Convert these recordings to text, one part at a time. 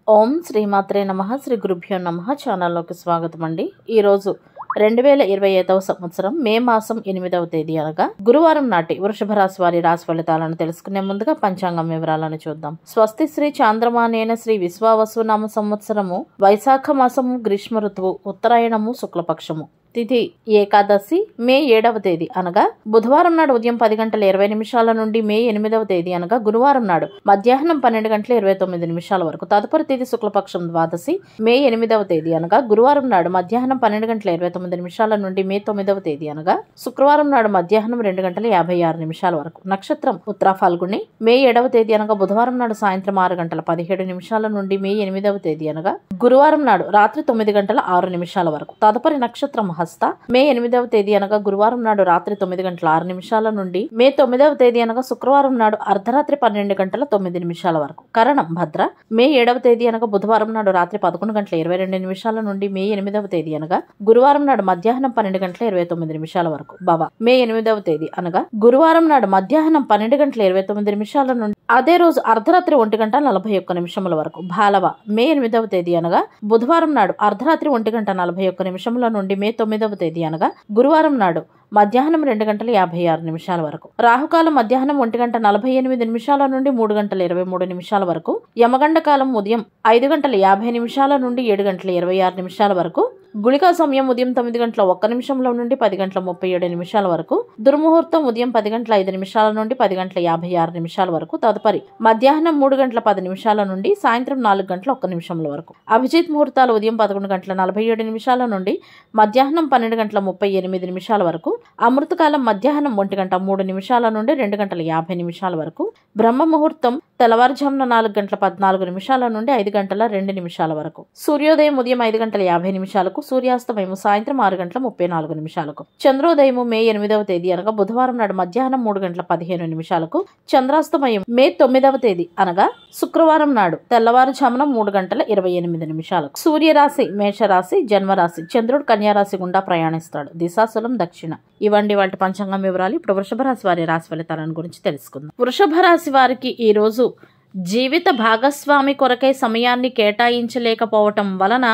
ఓం శ్రీమాత్రే నమః. శ్రీ గురుభ్యో నమః. ఛానల్లోకి స్వాగతం అండి. ఈరోజు 2025వ సంవత్సరం మే మాసం 8వ తేదీ అనగా గురువారం నాటి వృషభ రాశి వారి రాశి ఫలితాలను తెలుసుకునే ముందుగా పంచాంగం వివరాలను చూద్దాం. స్వస్తి శ్రీ చాంద్రమానేన శ్రీ విశ్వావసు నామ సంవత్సరము వైశాఖ మాసము గ్రీష్మ ఋతువు ఉత్తరాయణము శుక్లపక్షము తిథి ఏకాదశి మే 7వ తేదీ అనగా బుధవారం నాడు ఉదయం 10:20 నుండి మే 8వ తేదీ అనగా గురువారం నాడు మధ్యాహ్నం 12:29 వరకు. తదుపరి తేదీ శుక్లపక్షం ద్వాదశి మే 8వ తేదీ అనగా గురువారం నాడు మధ్యాహ్నం 12:29 నుండి మే 9వ తేదీ అనగా శుక్రవారం నాడు మధ్యాహ్నం 2:56 వరకు. నక్షత్రం ఉత్తర ఫాల్గుని మే 7వ తేదీ అనగా బుధవారం నాడు సాయంత్రం 6:17 నుండి మే 8వ తేదీ అనగా గురువారం నాడు రాత్రి 9:06 వరకు. తదుపరి నక్షత్రం హస్త మే 8వ తేదీ అనగా గురువారం నాడు రాత్రి 9:06 నుండి మే 9వ తేదీ అనగా శుక్రవారం నాడు అర్ధరాత్రి 12:09 వరకు. కరణం భద్ర మే 7వ తేదీ అనగా బుధవారం నాడు రాత్రి 11:22 నుండి మే 8వ తేదీ అనగా గురువారం నాడు మధ్యాహ్నం 12:29 వరకు. భవ మే 8వ తేదీ అనగా గురువారం నాడు మధ్యాహ్నం 12:29 నుండి అదే రోజు అర్ధరాత్రి 1:41 వరకు. భాలవ మే 8వ తేదీ అనగా బుధవారం నాడు అర్ధరాత్రి 1:41 నుండి మే 9వ తేదీ అనగా గురువారం నాడు మధ్యాహ్నం 2:56 వరకు. రాహుకాలం మధ్యాహ్నం 1:48 నుండి 3:23 వరకు. యమగండ కాలం ఉదయం 5:50 నుండి 7:26 వరకు. గుళికా సమయం ఉదయం 9:01 నుండి 10:37 వరకు. దుర్ముహూర్తం ఉదయం 10:05 నుండి 10:56 వరకు. తదుపరి మధ్యాహ్నం 3:10 నుండి సాయంత్రం 4:01 వరకు. అభిజిత్ ముహూర్తాలు ఉదయం 11:47 నుండి మధ్యాహ్నం 12:38 వరకు. అమృతకాలం మధ్యాహ్నం 1:03 నుండి 2:50 వరకు. బ్రహ్మ ముహూర్తం తెల్లవారుజామున 4:14 నుండి 5:02 వరకు. సూర్యోదయం ఉదయం 5:50 సూర్యాస్తమయం సాయంత్రం 6:34 చంద్రోదయం మే 8వ తేదీ అనగా బుధవారం నాడు మధ్యాహ్నం 3:15 చంద్రాస్తమయం మే 9వ తేదీ అనగా శుక్రవారం నాడు తెల్లవారుజామున 3:28 సూర్యరాశి మేషరాశి జన్మరాశి చంద్రుడు కన్యారాశి గుండా ప్రయాణిస్తాడు. దిశాశూలం దక్షిణ. ఇవ్వండి వాటి పంచాంగం వివరాలు. ఇప్పుడు వృషభ రాశి వారి రాశి ఫలితాలను గురించి తెలుసుకుందాం. వృషభ రాశి వారికి ఈ రోజు జీవిత భాగస్వామి కొరకై సమయాన్ని కేటాయించలేకపోవటం వలన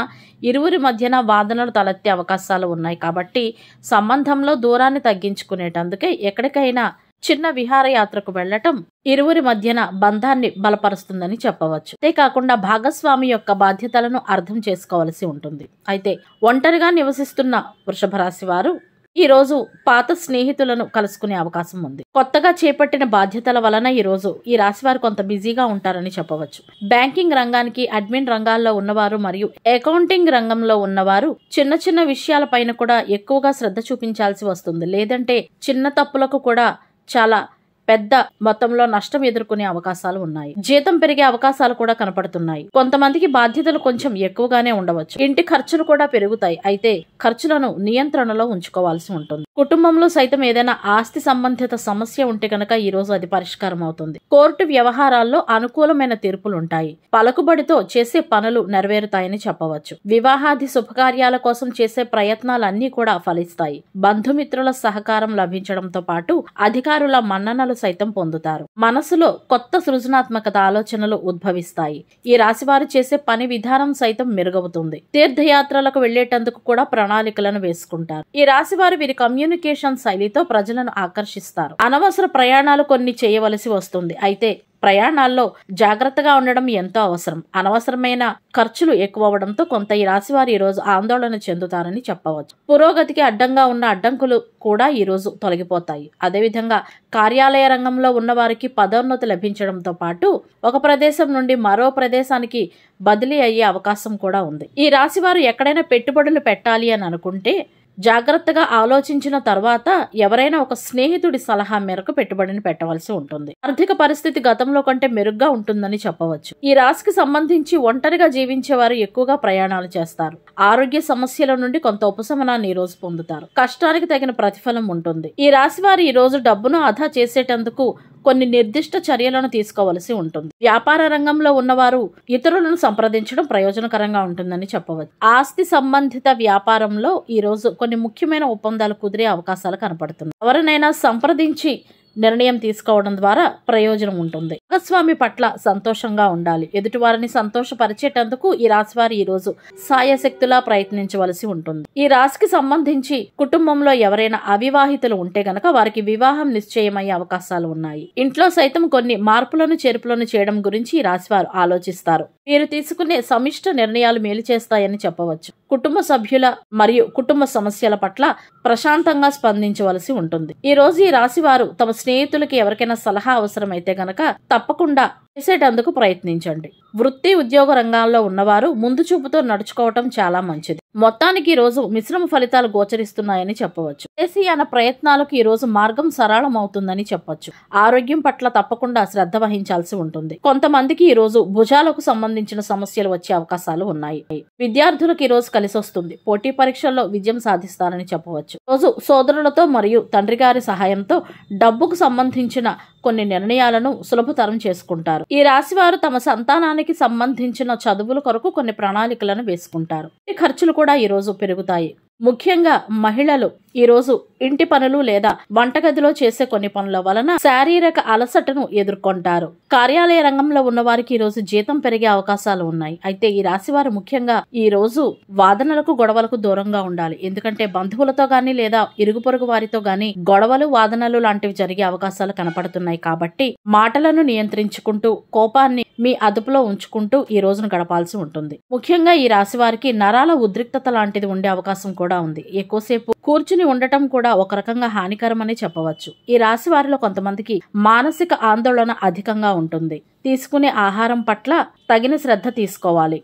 ఇరువురి మధ్యన వాదనలు తలెత్తే అవకాశాలు ఉన్నాయి. కాబట్టి సంబంధంలో దూరాన్ని తగ్గించుకునేటందుకే ఎక్కడికైనా చిన్న విహారయాత్రకు వెళ్లటం ఇరువురి మధ్యన బంధాన్ని బలపరుస్తుందని చెప్పవచ్చు. అంతేకాకుండా భాగస్వామి యొక్క బాధ్యతలను అర్థం చేసుకోవాల్సి ఉంటుంది. అయితే ఒంటరిగా నివసిస్తున్న వృషభ రాశి వారు ఈ రోజు పాత స్నేహితులను కలుసుకునే అవకాశం ఉంది. కొత్తగా చేపట్టిన బాధ్యతల వలన ఈ రోజు ఈ రాశి వారు కొంత బిజీగా ఉంటారని చెప్పవచ్చు. బ్యాంకింగ్ రంగానికి అడ్మిన్ రంగాల్లో ఉన్నవారు మరియు అకౌంటింగ్ రంగంలో ఉన్నవారు చిన్న చిన్న విషయాలపైన కూడా ఎక్కువగా శ్రద్ధ చూపించాల్సి వస్తుంది. లేదంటే చిన్న తప్పులకు కూడా చాలా పెద్ద మొత్తంలో నష్టం ఎదుర్కొనే అవకాశాలు ఉన్నాయి. జీతం పెరిగే అవకాశాలు కూడా కనపడుతున్నాయి. కొంతమందికి బాధ్యతలు కొంచెం ఎక్కువగానే ఉండవచ్చు. ఇంటి ఖర్చులు కూడా పెరుగుతాయి. అయితే ఖర్చులను నియంత్రణలో ఉంచుకోవాల్సి ఉంటుంది. కుటుంబంలో సైతం ఏదైనా ఆస్తి సంబంధిత సమస్య ఉంటే కనుక ఈ రోజు అది పరిష్కారం అవుతుంది. కోర్టు వ్యవహారాల్లో అనుకూలమైన తీర్పులు ఉంటాయి. పలుకుబడితో చేసే పనులు నెరవేరుతాయని చెప్పవచ్చు. వివాహాది శుభకార్యాల కోసం చేసే ప్రయత్నాలన్నీ కూడా ఫలిస్తాయి. బంధుమిత్రుల సహకారం లభించడంతో పాటు అధికారుల మన్ననలు సైతం పొందుతారు. మనసులో కొత్త సృజనాత్మకత ఆలోచనలు ఉద్భవిస్తాయి. ఈ రాశి వారు చేసే పని విధానం సైతం మెరుగవుతుంది. తీర్థయాత్రలకు వెళ్లేటందుకు కూడా ప్రణాళికలను వేసుకుంటారు. ఈ రాశి వారు వీరి కమ్యూనికేషన్ శైలితో ప్రజలను ఆకర్షిస్తారు. అనవసర ప్రయాణాలు కొన్ని చేయవలసి వస్తుంది. అయితే ప్రయాణాల్లో జాగ్రత్తగా ఉండడం ఎంతో అవసరం. అనవసరమైన ఖర్చులు ఎక్కువ అవడంతో కొంత ఈ రాశి వారు ఈ రోజు ఆందోళన చెందుతారని చెప్పవచ్చు. పురోగతికి అడ్డంగా ఉన్న అడ్డంకులు కూడా ఈ రోజు తొలగిపోతాయి. అదేవిధంగా కార్యాలయ రంగంలో ఉన్న వారికి పదోన్నతి లభించడంతో పాటు ఒక ప్రదేశం నుండి మరో ప్రదేశానికి బదిలీ అయ్యే అవకాశం కూడా ఉంది. ఈ రాశి వారు ఎక్కడైనా పెట్టుబడులు పెట్టాలి అని అనుకుంటే జాగ్రత్తగా ఆలోచించిన తర్వాత ఎవరైనా ఒక స్నేహితుడి సలహా మేరకు పెట్టుబడిని పెట్టవలసి ఉంటుంది. ఆర్థిక పరిస్థితి గతంలో కంటే మెరుగ్గా ఉంటుందని చెప్పవచ్చు. ఈ రాశికి సంబంధించి ఒంటరిగా జీవించేవారు ఎక్కువగా ప్రయాణాలు చేస్తారు. ఆరోగ్య సమస్యల నుండి కొంత ఉపశమనాన్ని ఈ రోజు పొందుతారు. కష్టానికి తగిన ప్రతిఫలం ఉంటుంది. ఈ రాశి వారు ఈ రోజు డబ్బును ఆదా చేసేటందుకు కొన్ని నిర్దిష్ట చర్యలను తీసుకోవలసి ఉంటుంది. వ్యాపార రంగంలో ఉన్నవారు ఇతరులను సంప్రదించడం ప్రయోజనకరంగా ఉంటుందని చెప్పవచ్చు. ఆస్తి సంబంధిత వ్యాపారంలో ఈ రోజు కొన్ని ముఖ్యమైన ఒప్పందాలు కుదిరే అవకాశాలు కనపడుతున్నాయి. ఎవరినైనా సంప్రదించి నిర్ణయం తీసుకోవడం ద్వారా ప్రయోజనం ఉంటుంది. భాగస్వామి పట్ల సంతోషంగా ఉండాలి. ఎదుటివారిని సంతోషపరిచేటందుకు ఈ రాశివారు ఈ రోజు సాయశక్తులా ప్రయత్నించవలసి ఉంటుంది. ఈ రాశికి సంబంధించి కుటుంబంలో ఎవరైనా అవివాహితులు ఉంటే గనక వారికి వివాహం నిశ్చయమయ్యే అవకాశాలు ఉన్నాయి. ఇంట్లో సైతం కొన్ని మార్పులను చేర్పులను చేయడం గురించి ఈ రాశివారు ఆలోచిస్తారు. మీరు తీసుకునే సమిష్ట నిర్ణయాలు మేలు చేస్తాయని చెప్పవచ్చు. కుటుంబ సభ్యుల మరియు కుటుంబ సమస్యల పట్ల ప్రశాంతంగా స్పందించవలసి ఉంటుంది. ఈ రోజు ఈ రాశి వారు తమ స్నేహితులకి ఎవరికైనా సలహా అవసరమైతే గనక తప్పకుండా చేసేటందుకు ప్రయత్నించండి. వృత్తి ఉద్యోగ రంగాల్లో ఉన్నవారు ముందు చూపుతో నడుచుకోవటం చాలా మంచిది. మొత్తానికి ఈ రోజు మిశ్రమ ఫలితాలు గోచరిస్తున్నాయని చెప్పవచ్చు. దేశీయాన ప్రయత్నాలకు ఈ రోజు మార్గం సరళం అవుతుందని చెప్పొచ్చు. ఆరోగ్యం పట్ల తప్పకుండా శ్రద్ధ వహించాల్సి ఉంటుంది. కొంతమందికి ఈ రోజు భుజాలకు సంబంధించిన సమస్యలు వచ్చే అవకాశాలు ఉన్నాయి. విద్యార్థులకు ఈ రోజు కలిసి వస్తుంది. పోటీ పరీక్షల్లో విజయం సాధిస్తారని చెప్పవచ్చు. రోజు సోదరులతో మరియు తండ్రి గారి సహాయంతో డబ్బుకు సంబంధించిన కొన్ని నిర్ణయాలను సులభతరం చేసుకుంటారు. ఈ రాశి వారు తమ సంతానానికి సంబంధించిన చదువుల కొరకు కొన్ని ప్రణాళికలను వేసుకుంటారు. ఈ ఖర్చులు కూడా ఈ రోజు పెరుగుతాయి. ముఖ్యంగా మహిళలు ఈ రోజు ఇంటి పనులు లేదా వంటగదిలో చేసే కొన్ని పనుల వలన శారీరక అలసటను ఎదుర్కొంటారు. కార్యాలయ రంగంలో ఉన్న వారికి ఈ రోజు జీతం పెరిగే అవకాశాలు ఉన్నాయి. అయితే ఈ రాశి వారు ముఖ్యంగా ఈ రోజు వాదనలకు గొడవలకు దూరంగా ఉండాలి. ఎందుకంటే బంధువులతో గాని లేదా ఇరుగు పొరుగు వారితో గాని గొడవలు వాదనలు లాంటివి జరిగే అవకాశాలు కనపడుతున్నాయి. కాబట్టి మాటలను నియంత్రించుకుంటూ కోపాన్ని మీ అదుపులో ఉంచుకుంటూ ఈ రోజును గడపాల్సి ఉంటుంది. ముఖ్యంగా ఈ రాశి వారికి నరాల ఉద్రిక్తత లాంటిది ఉండే అవకాశం కూడా ఉంది. ఎక్కువసేపు కూర్చుని ఉండటం కూడా ఒక రకంగా హానికరమని చెప్పవచ్చు. ఈ రాశి వారిలో కొంతమందికి మానసిక ఆందోళన అధికంగా ఉంటుంది. తీసుకునే ఆహారం పట్ల తగిన శ్రద్ధ తీసుకోవాలి.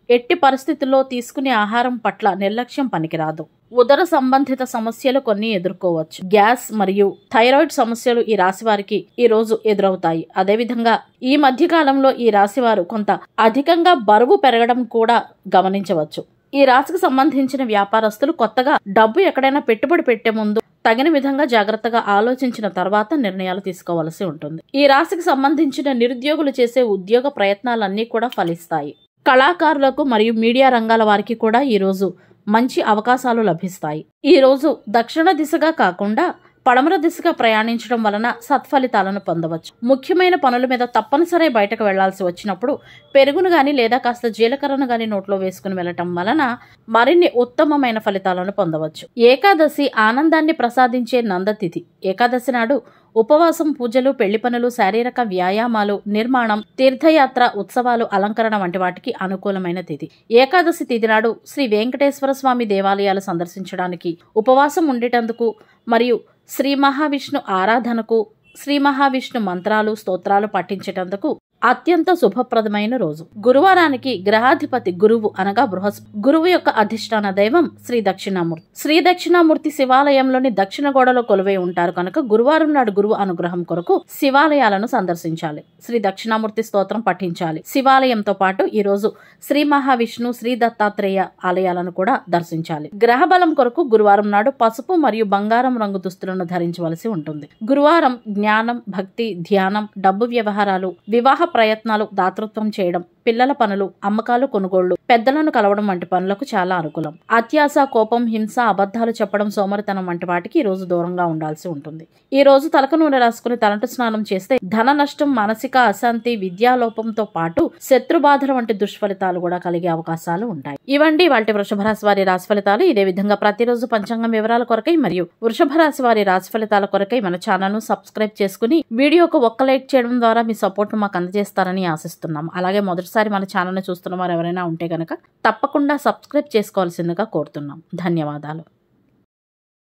ఎట్టి పరిస్థితుల్లో తీసుకునే ఆహారం పట్ల నిర్లక్ష్యం పనికిరాదు. ఉదర సంబంధిత సమస్యలు కొన్ని ఎదుర్కోవచ్చు. గ్యాస్ మరియు థైరాయిడ్ సమస్యలు ఈ రాశి వారికి ఈ రోజు ఎదురవుతాయి. అదేవిధంగా ఈ మధ్య కాలంలో ఈ రాశి వారు కొంత అధికంగా బరువు పెరగడం కూడా గమనించవచ్చు. ఈ రాశికి సంబంధించిన వ్యాపారస్తులు కొత్తగా డబ్బు ఎక్కడైనా పెట్టుబడి పెట్టే ముందు తగిన విధంగా జాగ్రత్తగా ఆలోచించిన తర్వాత నిర్ణయాలు తీసుకోవాల్సి ఉంటుంది. ఈ రాశికి సంబంధించిన నిరుద్యోగులు చేసే ఉద్యోగ ప్రయత్నాలన్నీ కూడా ఫలిస్తాయి. కళాకారులకు మరియు మీడియా రంగాల వారికి కూడా ఈ రోజు మంచి అవకాశాలు లభిస్తాయి. ఈ రోజు దక్షిణ దిశగా కాకుండా పడమర దిశగా ప్రయాణించడం వలన సత్ఫలితాలను పొందవచ్చు. ముఖ్యమైన పనుల మీద తప్పనిసరి బయటకు వెళ్లాల్సి వచ్చినప్పుడు పెరుగును గాని లేదా కాస్త జీలకర్రను గాని నోట్లో వేసుకుని వెళ్లటం వలన మరిన్ని ఉత్తమమైన ఫలితాలను పొందవచ్చు. ఏకాదశి ఆనందాన్ని ప్రసాదించే నందతిథి. ఏకాదశి నాడు ఉపవాసం, పూజలు, పెళ్లి పనులు, శారీరక వ్యాయామాలు, నిర్మాణం, తీర్థయాత్ర, ఉత్సవాలు, అలంకరణ వంటి వాటికి అనుకూలమైన తిథి. ఏకాదశి తిథి నాడు శ్రీ వెంకటేశ్వర స్వామి దేవాలయాలు సందర్శించడానికి, ఉపవాసం ఉండేటందుకు మరియు శ్రీ మహావిష్ణు ఆరాధనకు, శ్రీ మహావిష్ణు మంత్రాలు, స్తోత్రాలు పఠించేటందుకు అత్యంత శుభప్రదమైన రోజు. గురువారానికి గ్రహాధిపతి గురువు అనగా బృహస్పతి. గురువు యొక్క అధిష్టాన దైవం శ్రీ దక్షిణామూర్తి. శ్రీ దక్షిణామూర్తి శివాలయంలోని దక్షిణ గోడలో కొలువై ఉంటారు కనుక గురువారం నాడు గురువు అనుగ్రహం కొరకు శివాలయాలను సందర్శించాలి. శ్రీ దక్షిణామూర్తి స్తోత్రం పఠించాలి. శివాలయంతో పాటు ఈ రోజు శ్రీ మహావిష్ణు, శ్రీ దత్తాత్రేయ ఆలయాలను కూడా దర్శించాలి. గ్రహ బలం కొరకు గురువారం నాడు పసుపు మరియు బంగారం రంగు దుస్తులను ధరించవలసి ఉంటుంది. గురువారం జ్ఞానం, భక్తి, ధ్యానం, డబ్బు వ్యవహారాలు, వివాహ ప్రయత్నాలు, దాతృత్వం చేయడం, పిల్లల పనులు, అమ్మకాలు, కొనుగోళ్లు, పెద్దలను కలవడం వంటి పనులకు చాలా అనుకూలం. అత్యాశ, కోపం, హింస, అబద్ధాలు చెప్పడం, సోమరితనం వంటి వాటికి ఈ రోజు దూరంగా ఉండాల్సి ఉంటుంది. ఈ రోజు తలకు నూనె రాసుకుని తలంటు స్నానం చేస్తే ధన నష్టం, మానసిక అశాంతి, విద్యాలోపంతో పాటు శత్రుబాధల వంటి దుష్ఫలితాలు కూడా కలిగే అవకాశాలు ఉంటాయి. ఇవండి వాటి వృషభ రాశి వారి రాశి ఫలితాలు. ఇదే విధంగా ప్రతిరోజు పంచాంగం వివరాల కొరకై మరియు వృషభ రాశి వారి రాశి ఫలితాల కొరకై మన ఛానల్ ను సబ్స్క్రైబ్ చేసుకుని వీడియోకు ఒక్క లైక్ చేయడం ద్వారా మీ సపోర్ట్ మాకు అందజేస్తారని ఆశిస్తున్నాం. అలాగే మొదటిసారి మన ఛానల్ ని చూస్తున్న వారు ఎవరైనా ఉంటే గనక తప్పకుండా సబ్స్క్రైబ్ చేసుకోవాల్సిందిగా కోరుతున్నాం. ధన్యవాదాలు.